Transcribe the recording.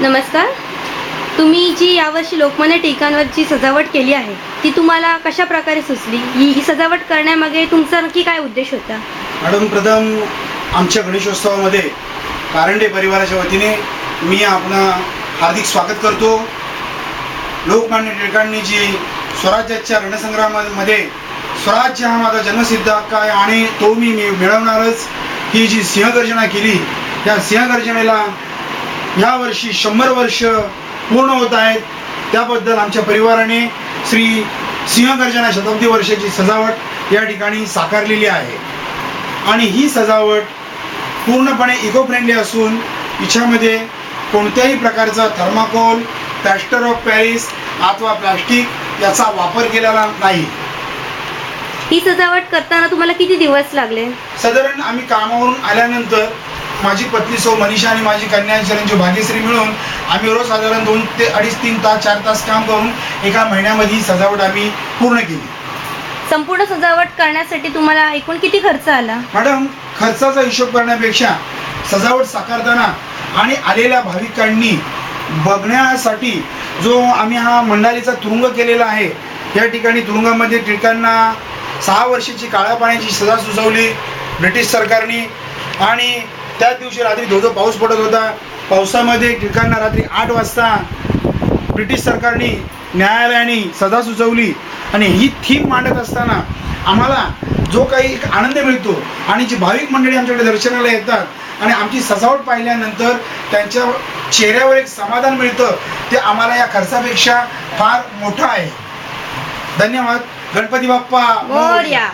नमस्कार. तुम्ही जी यावर्षी लोकमान्य टिळकांवरची सजावट केली आहे ती तुम्हाला कशा प्रकारे सुचली? ही सजावट करण्यामागे तुमचा नक्की काय उद्देश होता? मॅडम, प्रथम आमच्या गणेशोत्सवामध्ये कारंडे परिवाराच्या वतीने मी आपला हार्दिक स्वागत करतो. लोकमान्य टिळकांनी जी स्वराज्याच्या रणसंग्रामामध्ये स्वराज्य हा माझा जन्मसिद्ध हक्क आहे आणि तो मी मिळवणारच ही जी सिंहगर्जना केली, त्या सिंहगर्जनेला यावर्षी 100 वर्ष पूर्ण होत आहेत. त्याबद्दल आमच्या परिवाराने श्री सिंहगर्जना शताब्दी वर्षाची सजावट या ठिकाणी साकारलेली आहे आणि ही सजावट पूर्णपणे इको फ्रेंडली असून हिच्यामध्ये कोणत्याही प्रकारचा थर्माकोल, प्लॅस्टर ऑफ पॅरिस अथवा प्लास्टिक याचा वापर केलेला नाही. ही सजावट करताना तुम्हाला किती दिवस लागले? साधारण आम्ही कामावरून आल्यानंतर माझी पत्नी सौ मनीषा आणि माझी कन्या चिरंजीव भाग्यश्री मिळून आम्ही रोज साधारण 2 ते 2.5-3 तास 4 तास काम करून एका महिन्यामध्ये ही सजावट आम्ही पूर्ण केली. संपूर्ण सजावट करण्यासाठी तुम्हाला एकूण किती खर्च आला? मॅडम, खर्चाचा हिशोब करण्यापेक्षा सजावट साकारताना आणि आलेल्या भाविकांनी बघण्यासाठी जो आम्ही हा मंडालीचा तुरुंग केलेला आहे, या ठिकाणी तुरुंगामध्ये टिळकांना 6 वर्षाची काळ्या पाण्याची सजा सुचवली ब्रिटिश सरकारने आणि त्याच दिवशी रात्री धो पाऊस पडत होता. पावसामध्ये टिळकांना रात्री 8 वाजता ब्रिटिश सरकारने न्यायालयाने सजा सुचवली आणि ही थीम मांडत असताना आम्हाला जो काही एक आनंद मिळतो आणि जी भाविक मंडळी आमच्याकडे दर्शनाला येतात आणि आमची सजावट पाहिल्यानंतर त्यांच्या चेहऱ्यावर एक समाधान मिळतं, ते आम्हाला या खर्चापेक्षा फार मोठं आहे. धन्यवाद. गणपती बाप्पा मोरया.